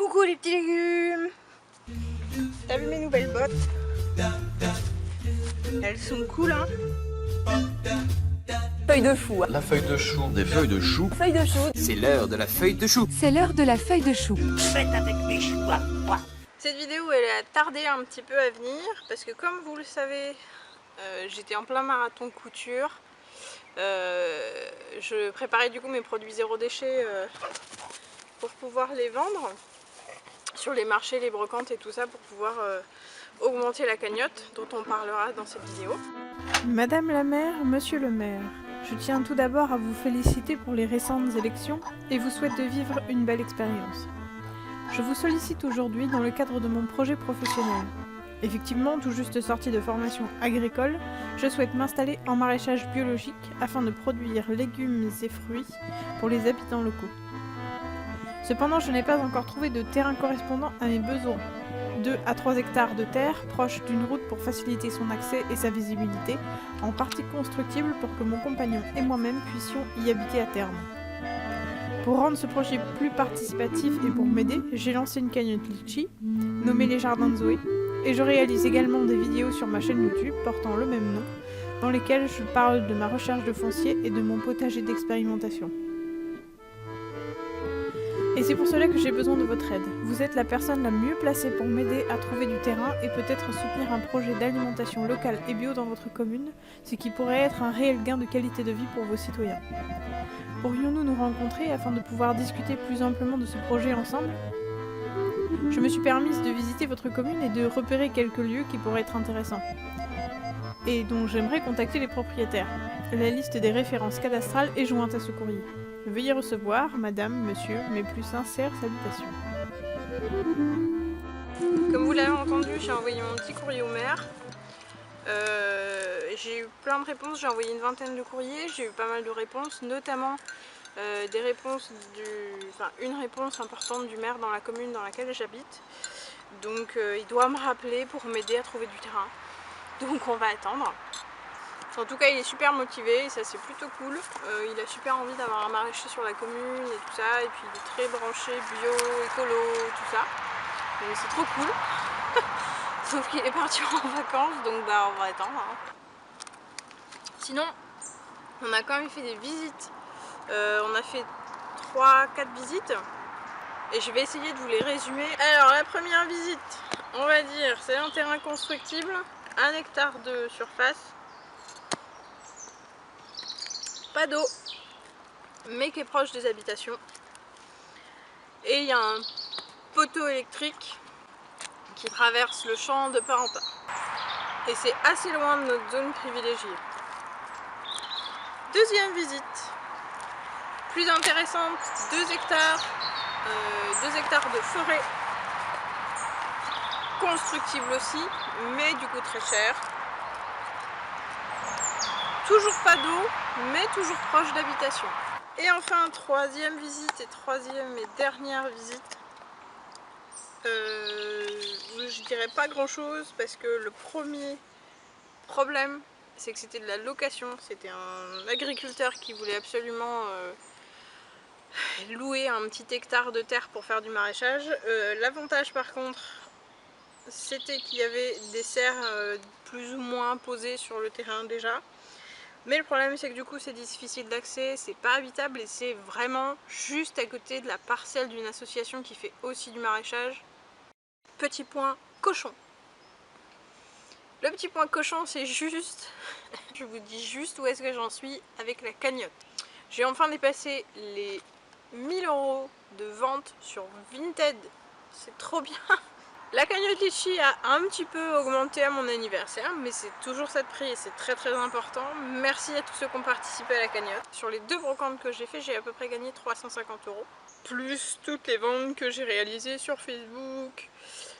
Coucou les petits légumes. T'as vu mes nouvelles bottes? Elles sont cool hein. Feuille de chou. La feuille de chou. Des feuilles de chou. Feuille de chou. C'est l'heure de la feuille de chou. C'est l'heure de la feuille de chou. Faites avec mes choux à moi. Cette vidéo elle a tardé un petit peu à venir parce que comme vous le savez, j'étais en plein marathon couture. Je préparais du coup mes produits zéro déchet pour pouvoir les vendre sur les marchés, les brocantes et tout ça pour pouvoir augmenter la cagnotte dont on parlera dans cette vidéo. Madame la maire, monsieur le maire, je tiens tout d'abord à vous féliciter pour les récentes élections et vous souhaite de vivre une belle expérience. Je vous sollicite aujourd'hui dans le cadre de mon projet professionnel. Effectivement, tout juste sorti de formation agricole, je souhaite m'installer en maraîchage biologique afin de produire légumes et fruits pour les habitants locaux. Cependant, je n'ai pas encore trouvé de terrain correspondant à mes besoins. 2 à 3 hectares de terre, proche d'une route pour faciliter son accès et sa visibilité, en partie constructible pour que mon compagnon et moi-même puissions y habiter à terme. Pour rendre ce projet plus participatif et pour m'aider, j'ai lancé une cagnotte Litchi, nommée les Jardins de Zoé, et je réalise également des vidéos sur ma chaîne YouTube portant le même nom, dans lesquelles je parle de ma recherche de foncier et de mon potager d'expérimentation. Et c'est pour cela que j'ai besoin de votre aide. Vous êtes la personne la mieux placée pour m'aider à trouver du terrain et peut-être soutenir un projet d'alimentation locale et bio dans votre commune, ce qui pourrait être un réel gain de qualité de vie pour vos citoyens. Pourrions-nous nous rencontrer afin de pouvoir discuter plus amplement de ce projet ensemble ? Je me suis permise de visiter votre commune et de repérer quelques lieux qui pourraient être intéressants, et dont j'aimerais contacter les propriétaires. La liste des références cadastrales est jointe à ce courrier. Veuillez recevoir, madame, monsieur, mes plus sincères salutations. Comme vous l'avez entendu, j'ai envoyé mon petit courrier au maire. J'ai eu plein de réponses, j'ai envoyé une vingtaine de courriers, j'ai eu pas mal de réponses, notamment des réponses une réponse importante du maire dans la commune dans laquelle j'habite. Donc il doit me rappeler pour m'aider à trouver du terrain. Donc on va attendre. En tout cas il est super motivé et ça c'est plutôt cool. Il a super envie d'avoir un maraîcher sur la commune et tout ça. Et puis il est très branché bio, écolo, tout ça. Donc c'est trop cool. Sauf qu'il est parti en vacances donc bah on va attendre. Hein. Sinon on a quand même fait des visites. On a fait 3-4 visites. Et je vais essayer de vous les résumer. Alors la première visite, on va dire, c'est un terrain constructible. 1 hectare de surface. Pas d'eau, mais qui est proche des habitations. Et il y a un poteau électrique qui traverse le champ de part en part. Et c'est assez loin de notre zone privilégiée. Deuxième visite, plus intéressante, 2 hectares, 2 hectares de forêt, constructible aussi, mais du coup très cher. Toujours pas d'eau, mais toujours proche d'habitation. Et enfin, troisième visite et troisième et dernière visite. Je dirais pas grand chose parce que le premier problème, c'est que c'était de la location. C'était un agriculteur qui voulait absolument louer un petit hectare de terre pour faire du maraîchage. L'avantage par contre, c'était qu'il y avait des serres plus ou moins posées sur le terrain déjà. Mais le problème c'est que du coup c'est difficile d'accès, c'est pas habitable et c'est vraiment juste à côté de la parcelle d'une association qui fait aussi du maraîchage. Petit point cochon. Le petit point cochon c'est juste, je vous dis juste où est-ce que j'en suis avec la cagnotte. J'ai enfin dépassé les 1000 € de vente sur Vinted, c'est trop bien. La cagnotte Litchi a un petit peu augmenté à mon anniversaire, mais c'est toujours ça de prix et c'est très très important. Merci à tous ceux qui ont participé à la cagnotte. Sur les 2 brocantes que j'ai fait, j'ai à peu près gagné 350 €. Plus toutes les ventes que j'ai réalisées sur Facebook,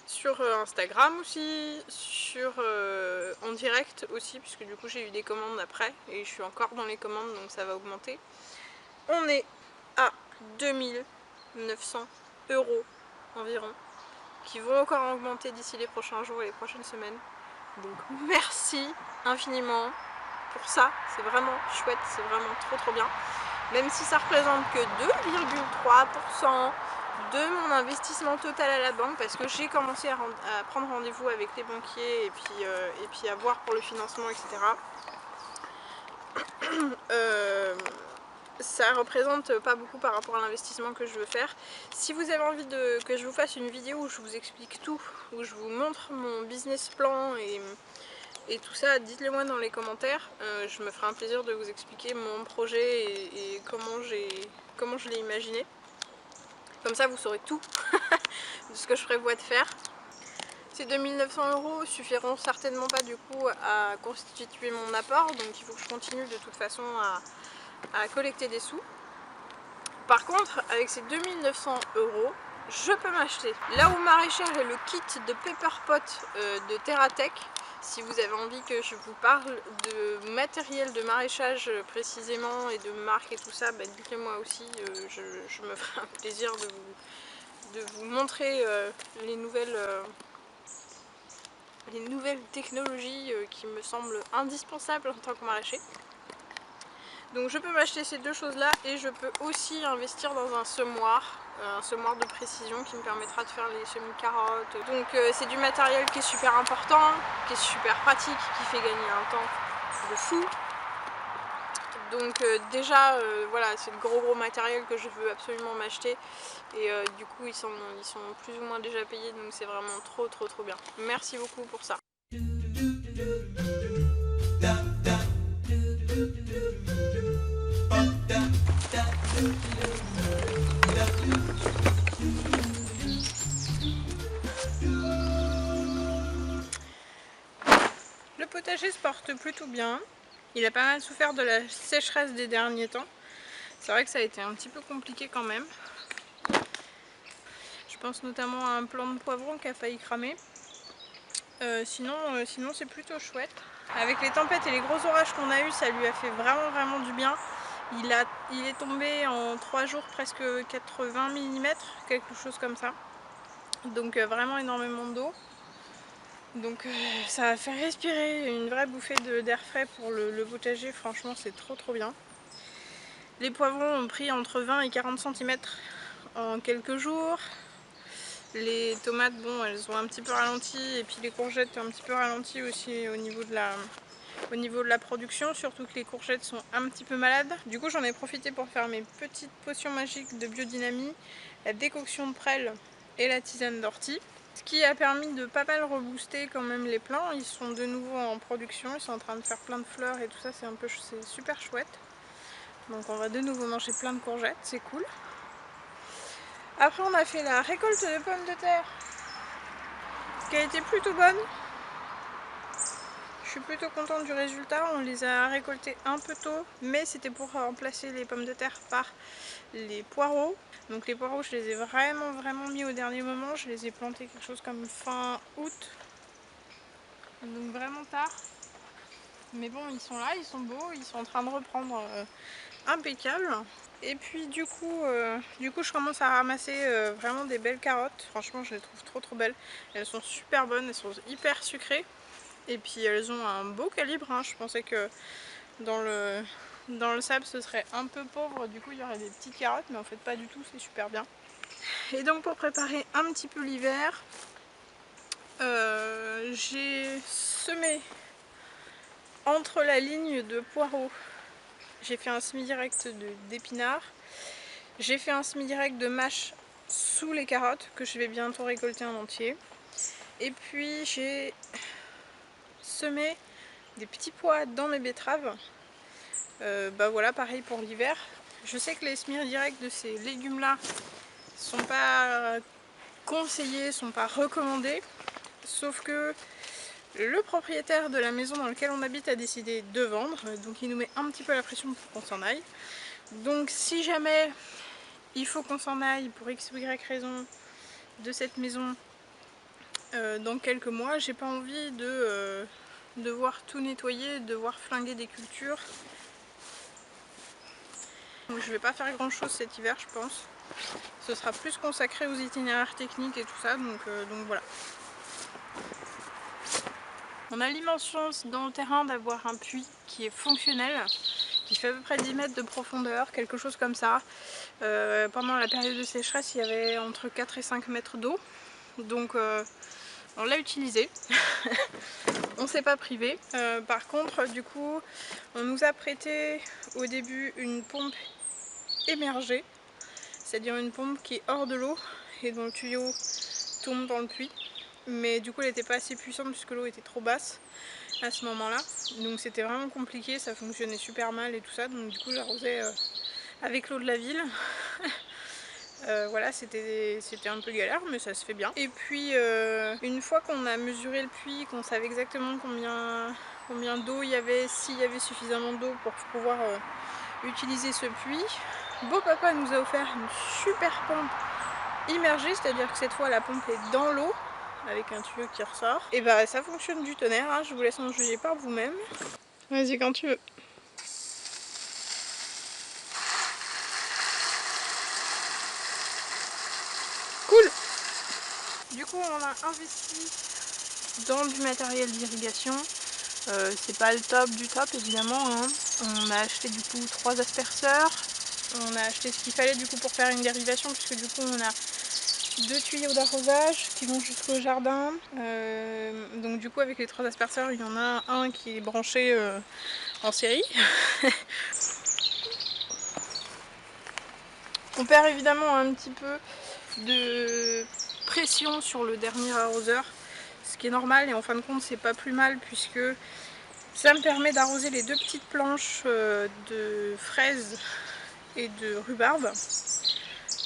sur Instagram aussi, en direct aussi, puisque du coup j'ai eu des commandes après et je suis encore dans les commandes donc ça va augmenter. On est à 2900 € environ, qui vont encore augmenter d'ici les prochains jours et les prochaines semaines. Donc merci infiniment pour ça, c'est vraiment chouette, c'est vraiment trop bien. Même si ça représente que 2,3% de mon investissement total à la banque parce que j'ai commencé à prendre rendez-vous avec les banquiers et puis à voir pour le financement, etc. Ça représente pas beaucoup par rapport à l'investissement que je veux faire. Si vous avez envie que je vous fasse une vidéo où je vous explique tout, où je vous montre mon business plan et tout ça, dites-le moi dans les commentaires. Je me ferai un plaisir de vous expliquer mon projet et comment je l'ai imaginé. Comme ça vous saurez tout de ce que je prévois de faire. Ces 2900 € suffiront certainement pas du coup à constituer mon apport, donc il faut que je continue de toute façon à collecter des sous. Par contre, avec ces 2900 €, je peux m'acheter là où maraîchère et le kit de Pepper Pot de TerraTech. Si vous avez envie que je vous parle de matériel de maraîchage précisément et de marque et tout ça, bah dites-le moi aussi, je me ferai un plaisir de vous montrer les nouvelles technologies qui me semblent indispensables en tant que maraîcher. Donc je peux m'acheter ces deux choses là et je peux aussi investir dans un semoir de précision qui me permettra de faire les semis de carottes. Donc c'est du matériel qui est super important, qui est super pratique, qui fait gagner un temps de fou. Donc déjà voilà, c'est le gros matériel que je veux absolument m'acheter et du coup ils sont plus ou moins déjà payés, donc c'est vraiment trop bien. Merci beaucoup pour ça. Le potager se porte plutôt bien. Il a pas mal souffert de la sécheresse des derniers temps. C'est vrai que ça a été un petit peu compliqué quand même. Je pense notamment à un plant de poivron qui a failli cramer. Sinon c'est plutôt chouette. Avec les tempêtes et les gros orages qu'on a eu, ça lui a fait vraiment du bien. Il est tombé en 3 jours presque 80 mm, quelque chose comme ça. Donc vraiment énormément d'eau. Donc ça a fait respirer une vraie bouffée d'air frais pour le potager, franchement c'est trop bien. Les poivrons ont pris entre 20 et 40 cm en quelques jours. Les tomates, bon, elles ont un petit peu ralenti, et puis les courgettes ont un petit peu ralenti aussi au niveau de la production, surtout que les courgettes sont un petit peu malades. Du coup j'en ai profité pour faire mes petites potions magiques de biodynamie, la décoction de prêle et la tisane d'ortie. Ce qui a permis de pas mal rebooster quand même les plants. Ils sont de nouveau en production, ils sont en train de faire plein de fleurs et tout ça, c'est super chouette. Donc on va de nouveau manger plein de courgettes, c'est cool. Après on a fait la récolte de pommes de terre qui a été plutôt bonne. Je suis plutôt contente du résultat, on les a récoltées un peu tôt, mais c'était pour remplacer les pommes de terre par les poireaux. Donc les poireaux je les ai vraiment mis au dernier moment, je les ai plantés quelque chose comme fin août, donc vraiment tard. Mais bon, ils sont là, ils sont beaux, ils sont en train de reprendre impeccable. Et puis du coup je commence à ramasser vraiment des belles carottes. Franchement je les trouve trop belles. Elles sont super bonnes, elles sont hyper sucrées. Et puis elles ont un beau calibre, hein. Je pensais que dans le sable ce serait un peu pauvre, du coup il y aurait des petites carottes, mais en fait pas du tout, c'est super bien. Et donc pour préparer un petit peu l'hiver, j'ai semé entre la ligne de poireaux. J'ai fait un semi-direct d'épinards. J'ai fait un semi-direct de mâche sous les carottes que je vais bientôt récolter en entier. Et puis j'ai semé des petits pois dans mes betteraves. Bah voilà, pareil pour l'hiver. Je sais que les semi-directs de ces légumes là sont pas conseillés, sont pas recommandés. Sauf que le propriétaire de la maison dans laquelle on habite a décidé de vendre, donc il nous met un petit peu la pression pour qu'on s'en aille. Donc si jamais il faut qu'on s'en aille pour x ou y raison de cette maison dans quelques mois, j'ai pas envie de devoir tout nettoyer, de devoir flinguer des cultures. Donc je vais pas faire grand chose cet hiver je pense. Ce sera plus consacré aux itinéraires techniques et tout ça, donc voilà. On a l'immense chance dans le terrain d'avoir un puits qui est fonctionnel, qui fait à peu près 10 mètres de profondeur, quelque chose comme ça. Pendant la période de sécheresse, il y avait entre 4 et 5 mètres d'eau. Donc on l'a utilisé. On s'est pas privé. Par contre, du coup, on nous a prêté au début une pompe émergée, c'est-à-dire une pompe qui est hors de l'eau et dont le tuyau tombe dans le puits. Mais du coup, elle n'était pas assez puissante puisque l'eau était trop basse à ce moment-là. Donc c'était vraiment compliqué, ça fonctionnait super mal et tout ça. Donc du coup, j'arrosais avec l'eau de la ville. Voilà, c'était un peu galère, mais ça se fait bien. Et puis, une fois qu'on a mesuré le puits, qu'on savait exactement combien d'eau il y avait, s'il y avait suffisamment d'eau pour pouvoir utiliser ce puits, Beau Papa nous a offert une super pompe immergée, c'est-à-dire que cette fois la pompe est dans l'eau, avec un tuyau qui ressort. Et bah ça fonctionne du tonnerre, hein, je vous laisse en juger par vous-même. Vas-y quand tu veux. Cool. Du coup on a investi dans du matériel d'irrigation. C'est pas le top du top évidemment, hein. On a acheté du coup 3 asperceurs. On a acheté ce qu'il fallait du coup pour faire une dérivation, puisque du coup on a 2 tuyaux d'arrosage qui vont jusqu'au jardin. Donc du coup avec les 3 asperceurs, il y en a un qui est branché en série. On perd évidemment un petit peu de pression sur le dernier arroseur, ce qui est normal, et en fin de compte c'est pas plus mal puisque ça me permet d'arroser les 2 petites planches de fraises et de rhubarbe.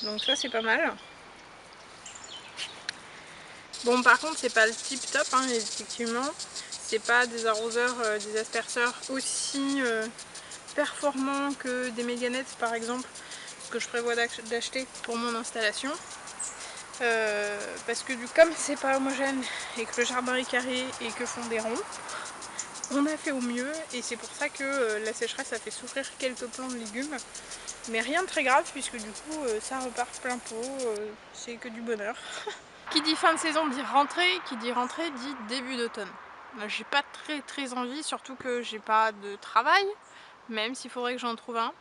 Donc ça c'est pas mal. Bon par contre c'est pas le tip top, hein, effectivement. C'est pas des arroseurs, des asperceurs aussi performants que des Meganet par exemple, que je prévois d'acheter pour mon installation. Parce que comme c'est pas homogène et que le jardin est carré et que font des ronds, on a fait au mieux, et c'est pour ça que la sécheresse a fait souffrir quelques plants de légumes. Mais rien de très grave puisque du coup ça repart plein pot, c'est que du bonheur. Qui dit fin de saison dit rentrée, qui dit rentrée dit début d'automne. J'ai pas très envie, surtout que j'ai pas de travail, même s'il faudrait que j'en trouve un.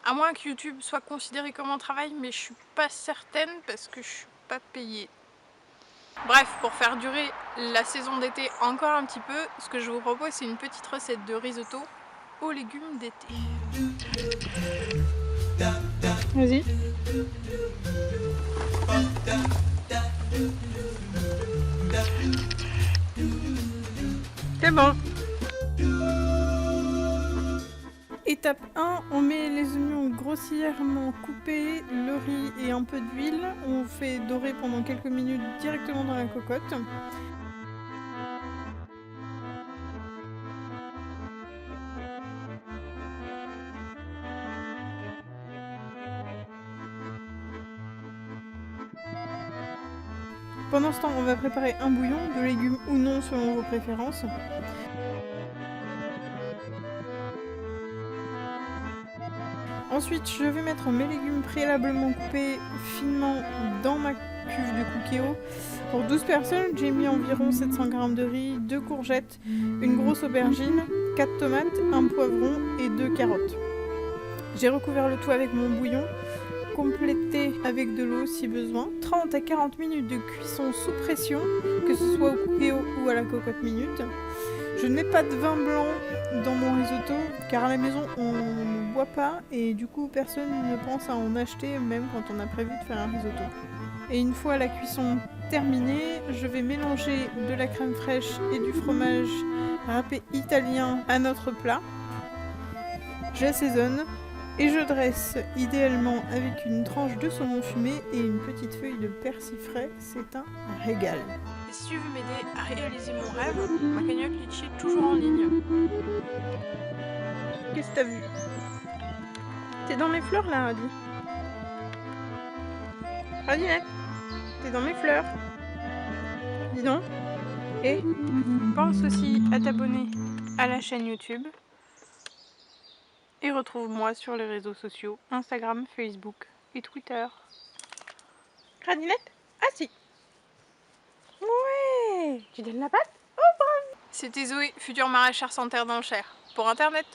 À moins que YouTube soit considéré comme un travail, mais je suis pas certaine parce que je suis pas payée. Bref, pour faire durer la saison d'été encore un petit peu, ce que je vous propose c'est une petite recette de risotto aux légumes d'été. Vas-y. C'est bon. Étape 1, on met les oignons grossièrement coupés, le riz et un peu d'huile. On fait dorer pendant quelques minutes directement dans la cocotte. Pendant ce temps, on va préparer un bouillon, de légumes ou non selon vos préférences. Ensuite, je vais mettre mes légumes préalablement coupés finement dans ma cuve de Cookéo. Pour 12 personnes, j'ai mis environ 700 g de riz, 2 courgettes, une grosse aubergine, 4 tomates, un poivron et 2 carottes. J'ai recouvert le tout avec mon bouillon, complété avec de l'eau si besoin. 30 à 40 minutes de cuisson sous pression, que ce soit au Cookéo ou à la cocotte minute. Je ne mets pas de vin blanc dans mon risotto car à la maison on ne boit pas et du coup personne ne pense à en acheter même quand on a prévu de faire un risotto. Et une fois la cuisson terminée, je vais mélanger de la crème fraîche et du fromage râpé italien à notre plat. J'assaisonne et je dresse idéalement avec une tranche de saumon fumé et une petite feuille de persil frais, c'est un régal. Et si tu veux m'aider à réaliser mon rêve, ma cagnotte Litchi est toujours en ligne. Qu'est-ce que t'as vu? T'es dans mes fleurs là, Radi? Radinette, t'es dans mes fleurs. Dis donc. Et pense aussi à t'abonner à la chaîne YouTube. Et retrouve-moi sur les réseaux sociaux, Instagram, Facebook et Twitter. Radinette? Ah si! Ouais! Tu donnes la patte? Oh bravo! C'était Zoé, future maraîchère sans terre dans le Cher. Pour Internet.